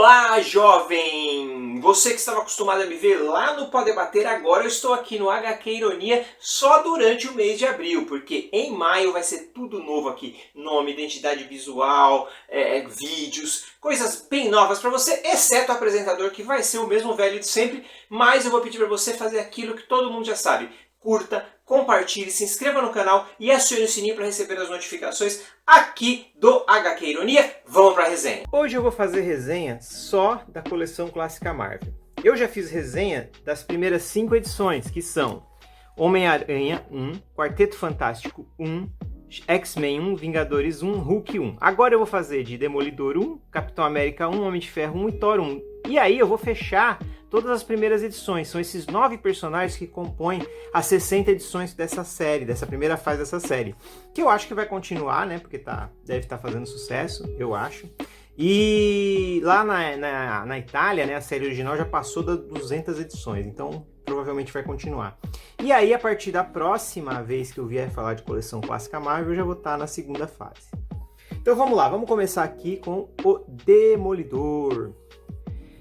Olá, jovem! Você que estava acostumado a me ver lá no Pode Debater, agora eu estou aqui no HQ Ironia só durante o mês de abril, porque em maio vai ser tudo novo aqui. Nome, identidade visual, vídeos, coisas bem novas para você, exceto o apresentador que vai ser o mesmo velho de sempre, mas eu vou pedir para você fazer aquilo que todo mundo já sabe. Curta, compartilhe, se inscreva no canal e acione o sininho para receber as notificações aqui do HQ Ironia. Vamos para a resenha. Hoje eu vou fazer resenha só da coleção clássica Marvel. Eu já fiz resenha das primeiras 5 edições, que são Homem-Aranha 1, Quarteto Fantástico 1, X-Men 1, Vingadores 1, Hulk 1. Agora eu vou fazer de Demolidor 1, Capitão América 1, Homem de Ferro 1 e Thor 1. E aí eu vou fechar todas as primeiras edições. São esses 9 personagens que compõem as 60 edições dessa série, dessa primeira fase dessa série. Que eu acho que vai continuar, né? Porque deve estar fazendo sucesso, eu acho. E lá na Itália, né, a série original já passou das 200 edições. Então provavelmente vai continuar. E aí, a partir da próxima vez que eu vier falar de coleção clássica Marvel, eu já vou estar na segunda fase. Então vamos lá, vamos começar aqui com o Demolidor.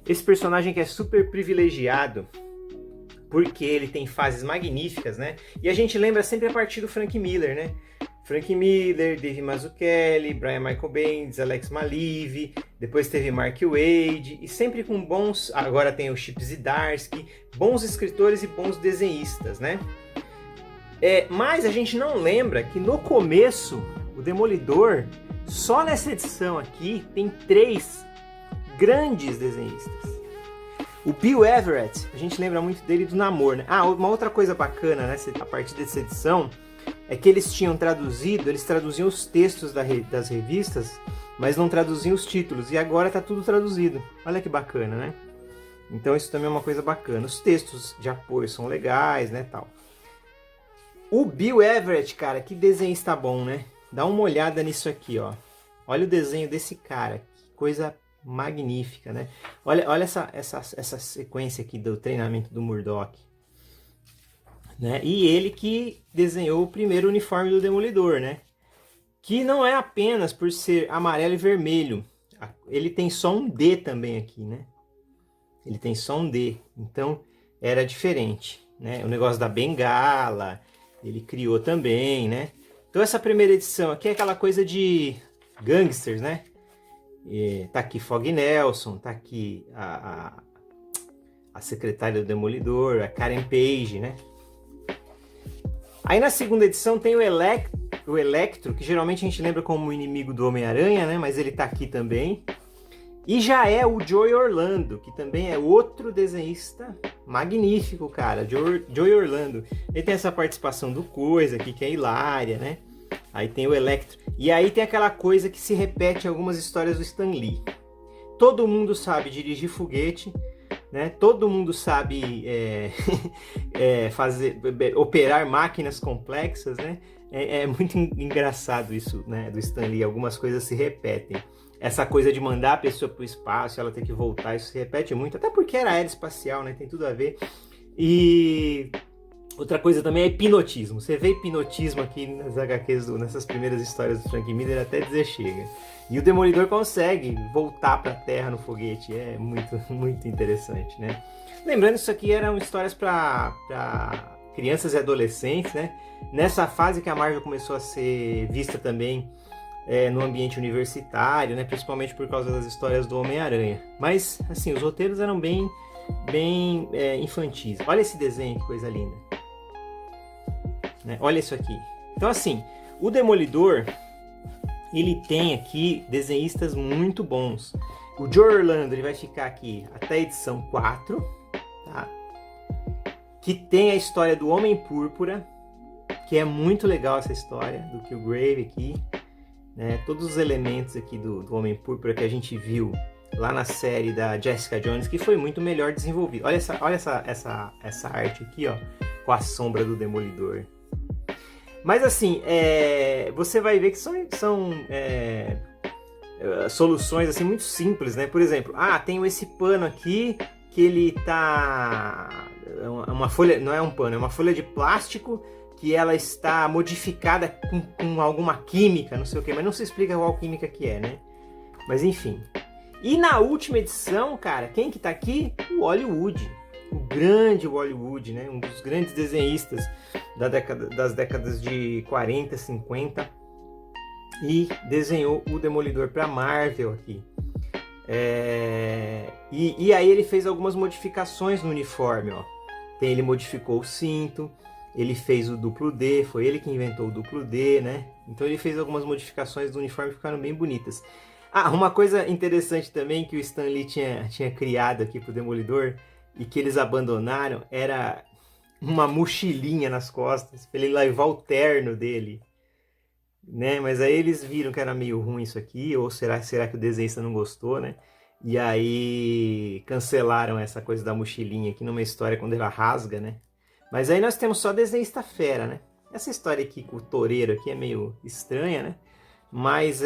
Esse personagem que é super privilegiado, porque ele tem fases magníficas, né? E a gente lembra sempre a partir do Frank Miller, né? Frank Miller, Dave Mazzucchelli, Brian Michael Bendis, Alex Maleev, depois teve Mark Waid, e sempre com bons... Agora tem o Chip Zdarsky, bons escritores e bons desenhistas, né? Mas a gente não lembra que no começo, o Demolidor, só nessa edição aqui, tem 3 grandes desenhistas. O Bill Everett, a gente lembra muito dele do Namor, né? Uma outra coisa bacana, né, a partir dessa edição, é que eles traduziam os textos das revistas, mas não traduziam os títulos, e agora tá tudo traduzido. Olha que bacana, né? Então isso também é uma coisa bacana. Os textos de apoio são legais, né, tal. O Bill Everett, cara, que desenhista bom, né? Dá uma olhada nisso aqui, ó. Olha o desenho desse cara, que coisa magnífica, né? Olha essa sequência aqui do treinamento do Murdock, né? E ele que desenhou o primeiro uniforme do Demolidor, né? Que não é apenas por ser amarelo e vermelho. Ele tem só um D também aqui, né? Ele tem só um D. Então era diferente, né? O negócio da bengala, ele criou também, né? Então essa primeira edição aqui é aquela coisa de gangsters, né? Tá aqui Fog Nelson, tá aqui a secretária do Demolidor, a Karen Page, né? Aí na segunda edição tem o Electro, que geralmente a gente lembra como o inimigo do Homem-Aranha, né? Mas ele tá aqui também. E já é o Joey Orlando, que também é outro desenhista magnífico, cara. Joey Orlando. Ele tem essa participação do Coisa aqui, que é hilária, né? Aí tem o Electro. E aí tem aquela coisa que se repete em algumas histórias do Stan Lee. Todo mundo sabe dirigir foguete, né? Todo mundo sabe operar máquinas complexas, né? É muito engraçado isso, né, do Stan Lee. Algumas coisas se repetem. Essa coisa de mandar a pessoa para o espaço, ela ter que voltar, isso se repete muito. Até porque era aeroespacial, né? Tem tudo a ver. E outra coisa também é hipnotismo. Você vê hipnotismo aqui nas HQs, nessas primeiras histórias do Frank Miller, até dizer chega. E o Demolidor consegue voltar para a Terra no foguete. É muito, muito interessante, né? Lembrando, isso aqui eram histórias para crianças e adolescentes, né? Nessa fase que a Marvel começou a ser vista também no ambiente universitário, né? Principalmente por causa das histórias do Homem-Aranha. Mas, assim, os roteiros eram bem infantis. Olha esse desenho, que coisa linda. Né? Olha isso aqui. Então, assim, o Demolidor, ele tem aqui desenhistas muito bons. O Joey Orlando, ele vai ficar aqui até a edição 4, tá? Que tem a história do Homem Púrpura, que é muito legal essa história, do Killgrave aqui, né? Todos os elementos aqui do Homem Púrpura que a gente viu lá na série da Jessica Jones, que foi muito melhor desenvolvido. Olha essa arte aqui, ó, com a sombra do Demolidor. Mas assim, você vai ver que são soluções assim, muito simples, né? Por exemplo, tenho esse pano aqui, que ele tá... uma folha, não é um pano, é uma folha de plástico que ela está modificada com alguma química, não sei o que, mas não se explica qual química que é, né? Mas enfim. E na última edição, cara, quem que tá aqui? O Hollywood. O grande Hollywood, né? Um dos grandes desenhistas das décadas de 40, 50. E desenhou o Demolidor para Marvel aqui. E aí ele fez algumas modificações no uniforme, ó. Ele modificou o cinto, ele fez o duplo D, foi ele que inventou o duplo D, né? Então ele fez algumas modificações do uniforme que ficaram bem bonitas. Ah, uma coisa interessante também que o Stan Lee tinha criado aqui pro Demolidor e que eles abandonaram era uma mochilinha nas costas para ele levar o terno dele, né? Mas aí eles viram que era meio ruim isso aqui, ou será que o desenhista não gostou, né? E aí cancelaram essa coisa da mochilinha aqui numa história quando ela rasga, né? Mas aí nós temos só desenhista fera, né? Essa história aqui com o toureiro aqui é meio estranha, né? Mas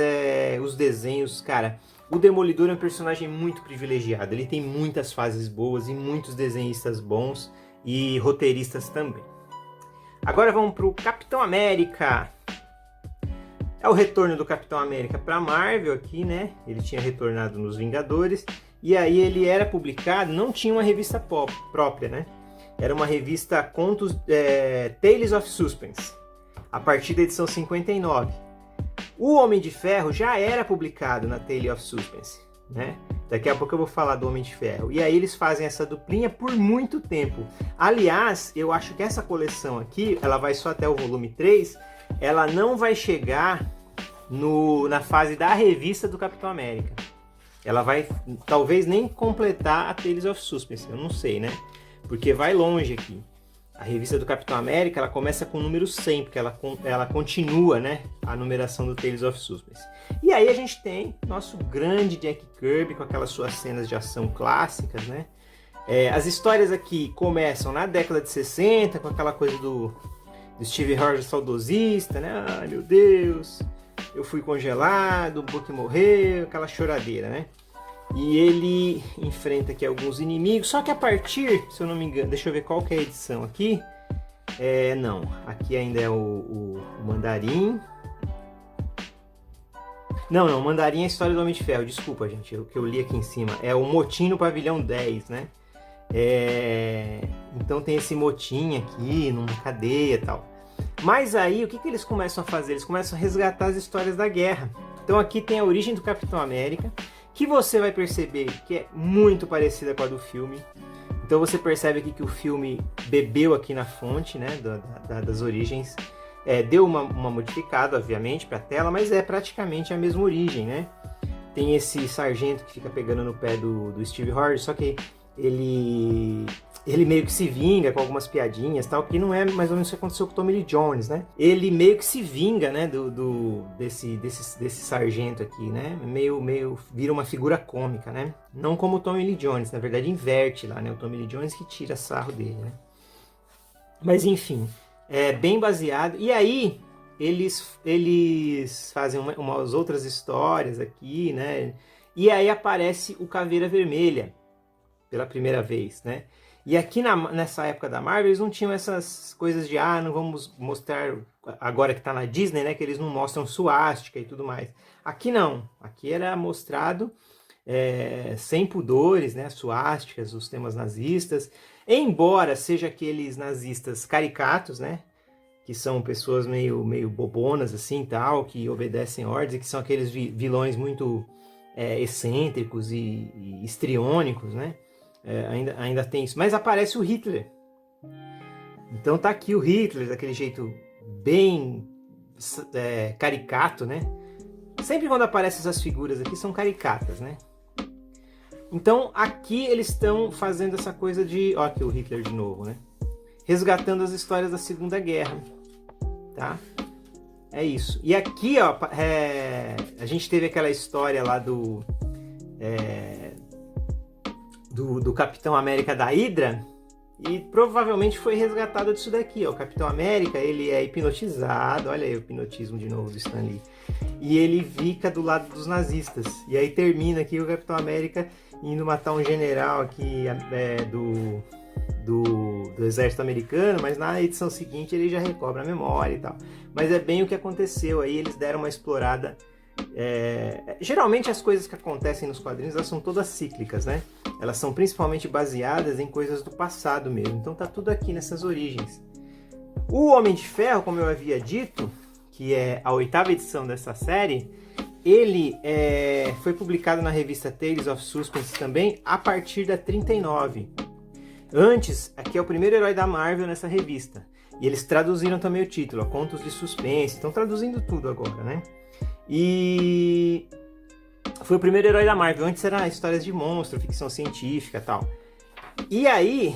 os desenhos, cara, o Demolidor é um personagem muito privilegiado. Ele tem muitas fases boas e muitos desenhistas bons e roteiristas também. Agora vamos para o Capitão América. É o retorno do Capitão América para a Marvel aqui, né? Ele tinha retornado nos Vingadores. E aí ele era publicado, não tinha uma revista própria, né? Era uma revista Contos, Tales of Suspense, a partir da edição 59. O Homem de Ferro já era publicado na Tale of Suspense, né? Daqui a pouco eu vou falar do Homem de Ferro. E aí eles fazem essa duplinha por muito tempo. Aliás, eu acho que essa coleção aqui, ela vai só até o volume 3, ela não vai chegar na fase da revista do Capitão América. Ela vai, talvez, nem completar a Tales of Suspense, eu não sei, né? Porque vai longe aqui. A revista do Capitão América, ela começa com o número 100, porque ela continua, né, a numeração do Tales of Suspense. E aí a gente tem nosso grande Jack Kirby, com aquelas suas cenas de ação clássicas, né? As histórias aqui começam na década de 60, com aquela coisa do Steve Rogers saudosista, né? Ai, meu Deus, eu fui congelado, o Bucky morreu, aquela choradeira, né? E ele enfrenta aqui alguns inimigos, só que a partir, se eu não me engano, deixa eu ver qual que é a edição aqui. Não, aqui ainda é o Mandarim. Não, o Mandarim é a história do Homem de Ferro, desculpa, gente, o que eu li aqui em cima. É o motim no pavilhão 10, né? Então tem esse motim aqui, numa cadeia e tal. Mas aí, o que eles começam a fazer? Eles começam a resgatar as histórias da guerra. Então aqui tem a origem do Capitão América, que você vai perceber que é muito parecida com a do filme. Então você percebe aqui que o filme bebeu aqui na fonte, né, das origens. Deu uma modificada, obviamente, para a tela, mas é praticamente a mesma origem, né? Tem esse sargento que fica pegando no pé do Steve Rogers, só que ele meio que se vinga com algumas piadinhas, tal, que não é mais ou menos o que aconteceu com o Tommy Lee Jones, né? Ele meio que se vinga, né, desse sargento aqui, né? Meio vira uma figura cômica, né? Não como o Tommy Lee Jones, na verdade inverte lá, né? O Tommy Lee Jones que tira sarro dele, né? Mas enfim, é bem baseado. E aí eles fazem umas outras histórias aqui, né? E aí aparece o Caveira Vermelha pela primeira vez, né? E aqui nessa época da Marvel, eles não tinham essas coisas de, não vamos mostrar, agora que tá na Disney, né, que eles não mostram suástica e tudo mais. Aqui não, aqui era mostrado sem pudores, né, suásticas, os temas nazistas, embora seja aqueles nazistas caricatos, né, que são pessoas meio bobonas assim, tal, que obedecem ordens, e que são aqueles vilões muito excêntricos e histriônicos, né. Ainda tem isso, mas aparece o Hitler. Então tá aqui o Hitler, daquele jeito bem caricato, né? Sempre quando aparecem essas figuras aqui são caricatas, né? Então aqui eles estão fazendo essa coisa de... Ó, aqui o Hitler de novo, né? Resgatando as histórias da Segunda Guerra, tá? É isso. E aqui, ó, a gente teve aquela história lá do Capitão América da Hydra, e provavelmente foi resgatado disso daqui, ó. O Capitão América, ele é hipnotizado, olha aí o hipnotismo de novo do Stan Lee, e ele fica do lado dos nazistas, e aí termina aqui o Capitão América indo matar um general aqui do exército americano, mas na edição seguinte ele já recobra a memória e tal. Mas é bem o que aconteceu aí, eles deram uma explorada Geralmente as coisas que acontecem nos quadrinhos, elas são todas cíclicas, né? Elas são principalmente baseadas em coisas do passado mesmo. Então tá tudo aqui nessas origens. O Homem de Ferro, como eu havia dito, que é a 8ª edição dessa série, ele foi publicado na revista Tales of Suspense também a partir da 39. Antes, aqui é o primeiro herói da Marvel nessa revista. E eles traduziram também o título, Contos de Suspense. Estão traduzindo tudo agora, né? E foi o primeiro herói da Marvel. Antes era histórias de monstro, ficção científica e tal. E aí,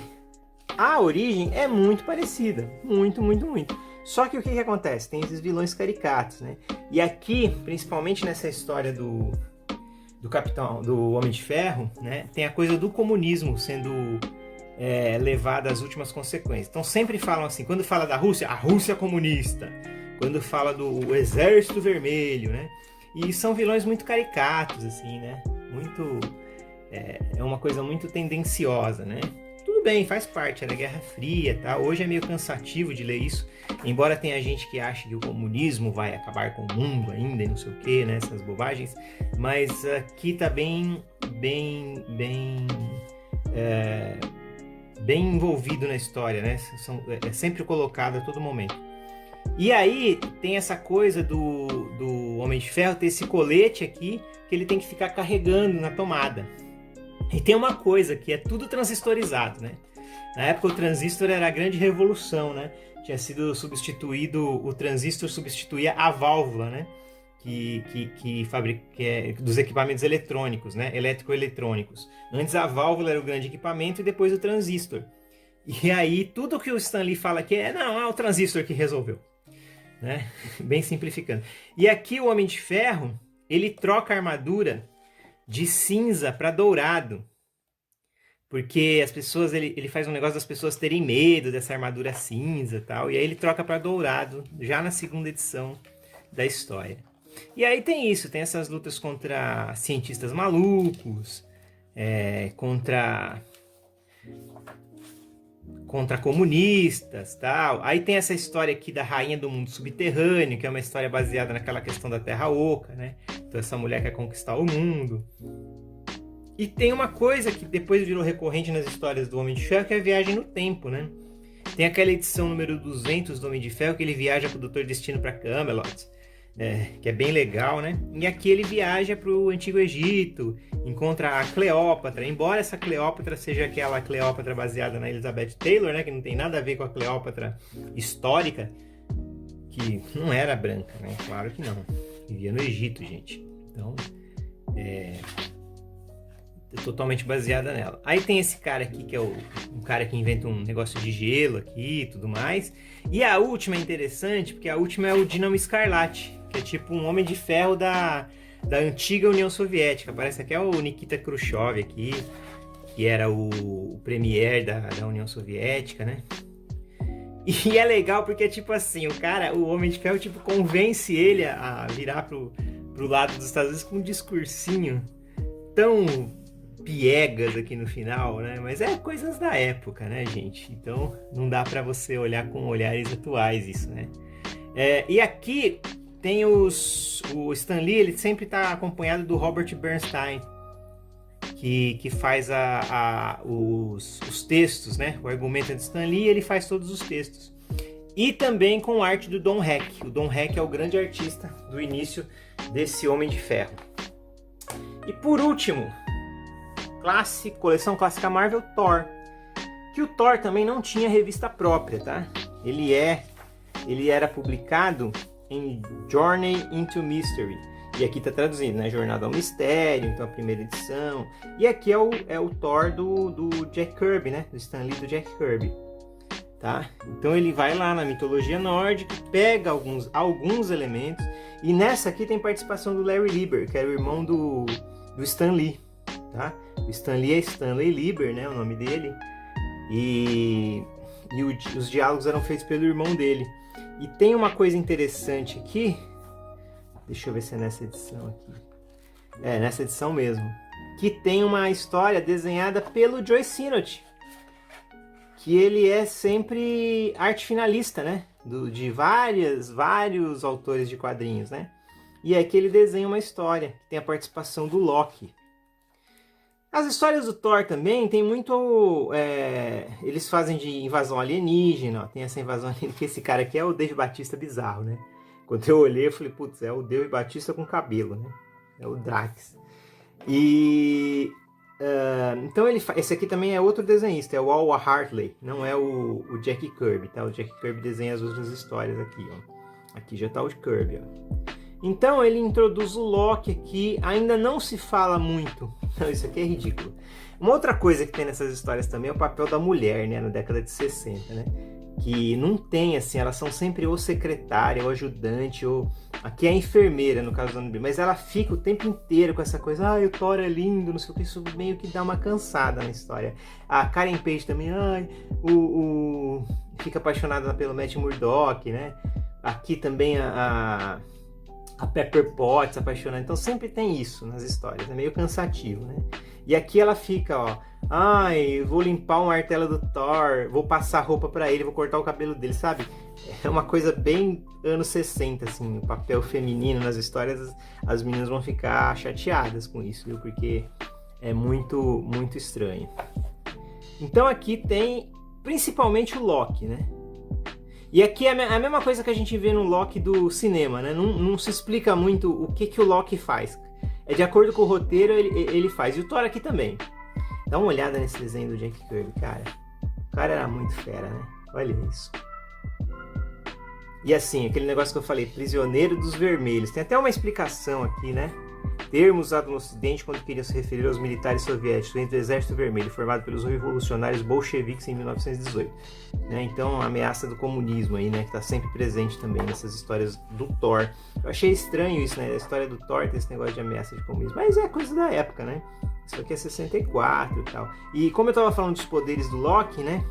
a origem é muito parecida. Muito, muito, muito. Só que o que acontece? Tem esses vilões caricatos, né? E aqui, principalmente nessa história do Homem de Ferro, né? Tem a coisa do comunismo sendo levada às últimas consequências. Então sempre falam assim, quando fala da Rússia, a Rússia comunista. Quando fala do Exército Vermelho, né? E são vilões muito caricatos, assim, né? Muito... É uma coisa muito tendenciosa, né? Tudo bem, faz parte, é da Guerra Fria, tá? Hoje é meio cansativo de ler isso, embora tenha gente que ache que o comunismo vai acabar com o mundo ainda e não sei o que, né? Essas bobagens, mas aqui tá bem envolvido na história, né? É sempre colocado a todo momento. E aí tem essa coisa do Homem de Ferro ter esse colete aqui que ele tem que ficar carregando na tomada. E tem uma coisa que é tudo transistorizado, né? Na época o transistor era a grande revolução, né? Tinha sido substituído, o transistor substituía a válvula, né? Dos equipamentos eletrônicos, né? Eletroeletrônicos. Antes a válvula era o grande equipamento e depois o transistor. E aí tudo que o Stan Lee fala aqui é o transistor que resolveu, né? Bem simplificando. E aqui o Homem de Ferro, ele troca a armadura de cinza para dourado, porque as pessoas, ele faz um negócio das pessoas terem medo dessa armadura cinza e tal, e aí ele troca para dourado já na 2ª edição da história. E aí tem isso, tem essas lutas contra cientistas malucos, contra comunistas, tal. Aí tem essa história aqui da Rainha do Mundo Subterrâneo, que é uma história baseada naquela questão da Terra Oca, né? Então essa mulher quer conquistar o mundo. E tem uma coisa que depois virou recorrente nas histórias do Homem de Ferro, que é a viagem no tempo, né? Tem aquela edição número 200 do Homem de Ferro, que ele viaja com o Dr. Destino para Camelot, que é bem legal, né? E aqui ele viaja para o Antigo Egito, encontra a Cleópatra, embora essa Cleópatra seja aquela Cleópatra baseada na Elizabeth Taylor, né? Que não tem nada a ver com a Cleópatra histórica, que não era branca, né? Claro que não. Vivia no Egito, gente. Então, é totalmente baseada nela. Aí tem esse cara aqui, que é um cara que inventa um negócio de gelo aqui e tudo mais. E a última é interessante, porque a última é o Dínamo Escarlate, que é tipo um Homem de Ferro da antiga União Soviética. Parece até o Nikita Khrushchev aqui, que era o premier da União Soviética, né? E é legal porque, tipo assim, o Homem de Ferro, tipo, convence ele a virar pro lado dos Estados Unidos com um discursinho tão piegas aqui no final, né? Mas é coisas da época, né, gente? Então não dá pra você olhar com olhares atuais isso, né? E aqui tem o Stan Lee, ele sempre tá acompanhado do Robert Bernstein, que faz os textos, né? O argumento é do Stan Lee, ele faz todos os textos. E também com arte do Don Heck. O Don Heck é o grande artista do início desse Homem de Ferro. E por último, coleção clássica Marvel, Thor. Que o Thor também não tinha revista própria, tá? Ele era publicado em Journey into Mystery. E aqui tá traduzido, né? Jornada ao Mistério, então a primeira edição. E aqui é o Thor do Jack Kirby, né? Do Stan Lee, do Jack Kirby. Tá? Então ele vai lá na mitologia nórdica, pega alguns elementos. E nessa aqui tem participação do Larry Lieber, que era o irmão do Stan Lee. Tá? O Stan Lee é Stanley Lieber, né? O nome dele. E os diálogos eram feitos pelo irmão dele. E tem uma coisa interessante aqui. Deixa eu ver se é nessa edição aqui. É, nessa edição mesmo. Que tem uma história desenhada pelo Joe Sinnott. Que ele é sempre arte finalista, né? De vários autores de quadrinhos, né? E aqui ele desenha uma história, que tem a participação do Loki. As histórias do Thor também tem muito... eles fazem de invasão alienígena, ó, tem essa invasão alienígena, que esse cara aqui é o Dave Bautista bizarro, né? Quando eu olhei, eu falei, putz, é o Dave Bautista com cabelo, né? É o Drax. E... então esse aqui também é outro desenhista, é o Al Hartley, não é o Jack Kirby, tá? O Jack Kirby desenha as outras histórias aqui, ó. Aqui já tá o Kirby, ó. Então ele introduz o Loki aqui, ainda não se fala muito. Não, isso aqui é ridículo. Uma outra coisa que tem nessas histórias também é o papel da mulher, né, na década de 60, né? Que não tem, assim, elas são sempre ou secretária, ou ajudante, ou... Aqui é a enfermeira, no caso do Ano, mas ela fica o tempo inteiro com essa coisa, o Thor é lindo, não sei o que, isso meio que dá uma cansada na história. A Karen Page também, fica apaixonada pelo Matt Murdock, né? Aqui também a Pepper Potts apaixonada, então sempre tem isso nas histórias, é meio cansativo, né? E aqui ela fica, ó, vou limpar o martelo do Thor, vou passar roupa pra ele, vou cortar o cabelo dele, sabe? É uma coisa bem anos 60, assim, o papel feminino nas histórias, as meninas vão ficar chateadas com isso, viu? Porque é muito, muito estranho. Então aqui tem principalmente o Loki, né? E aqui é a mesma coisa que a gente vê no Loki do cinema, né? Não se explica muito o que o Loki faz. É de acordo com o roteiro, ele faz. E o Thor aqui também. Dá uma olhada nesse desenho do Jack Kirby, cara. O cara era muito fera, né? Olha isso. E assim, aquele negócio que eu falei, prisioneiro dos vermelhos. Tem até uma explicação aqui, né? Termo usado no Ocidente quando queria se referir aos militares soviéticos dentro do Exército Vermelho, formado pelos revolucionários bolcheviques em 1918. Né? Então, a ameaça do comunismo aí, né? Que está sempre presente também nessas histórias do Thor. Eu achei estranho isso, né? A história do Thor tem esse negócio de ameaça de comunismo. Mas é coisa da época, né? Isso aqui é 64 e tal. E como eu estava falando dos poderes do Loki, né?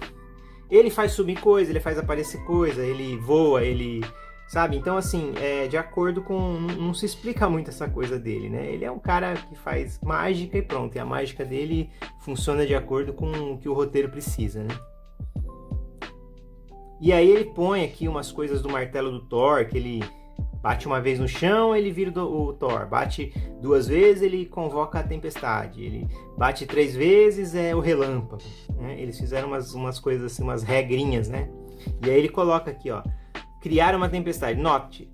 Ele faz subir coisa, ele faz aparecer coisa, ele voa, ele... Sabe? Então, assim, de acordo com... Não se explica muito essa coisa dele, né? Ele é um cara que faz mágica e pronto. E a mágica dele funciona de acordo com o que o roteiro precisa, né? E aí ele põe aqui umas coisas do martelo do Thor, que ele bate uma vez no chão, ele vira o Thor. Bate 2 vezes, ele convoca a tempestade. Ele bate 3 vezes, é o relâmpago. Né? Eles fizeram umas coisas assim, umas regrinhas, né? E aí ele coloca aqui, ó. Criar uma tempestade.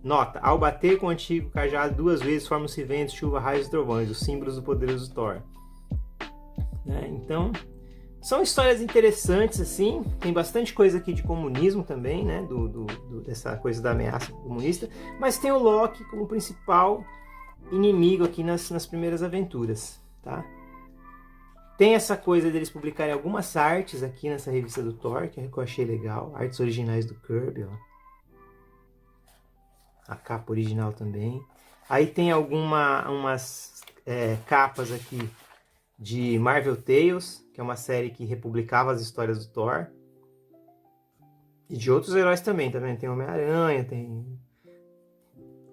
Nota, ao bater com o antigo cajado 2 vezes, formam-se ventos, chuva, raios e trovões, os símbolos do poderoso Thor. Então, são histórias interessantes, assim. Tem bastante coisa aqui de comunismo também, né? Dessa coisa da ameaça comunista. Mas tem o Loki como principal inimigo aqui nas primeiras aventuras, tá? Tem essa coisa deles publicarem algumas artes aqui nessa revista do Thor, que eu achei legal. Artes originais do Kirby, ó. A capa original também. Aí tem umas capas aqui de Marvel Tales, que é uma série que republicava as histórias do Thor. E de outros heróis também, tá vendo? Tem Homem-Aranha, tem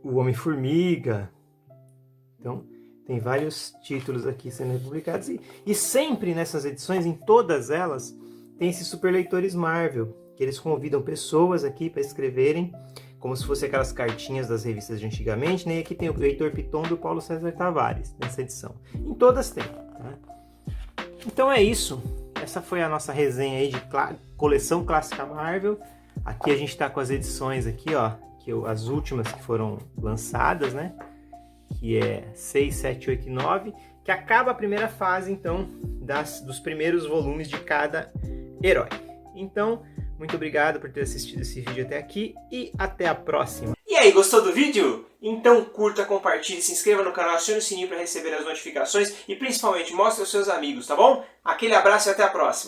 o Homem-Formiga. Então, tem vários títulos aqui sendo republicados. E sempre nessas edições, em todas elas, tem esses super leitores Marvel, que eles convidam pessoas aqui para escreverem, como se fossem aquelas cartinhas das revistas de antigamente, né? E aqui tem o Heitor Piton do Paulo César Tavares, nessa edição. Em todas tem, tá? Então é isso. Essa foi a nossa resenha aí de coleção clássica Marvel. Aqui a gente está com as edições aqui, ó, as últimas que foram lançadas, né? Que é 6, 7, 8 e 9, que acaba a primeira fase, então, dos primeiros volumes de cada herói. Então, muito obrigado por ter assistido esse vídeo até aqui e até a próxima. E aí, gostou do vídeo? Então curta, compartilhe, se inscreva no canal, acione o sininho para receber as notificações e principalmente mostre aos seus amigos, tá bom? Aquele abraço e até a próxima!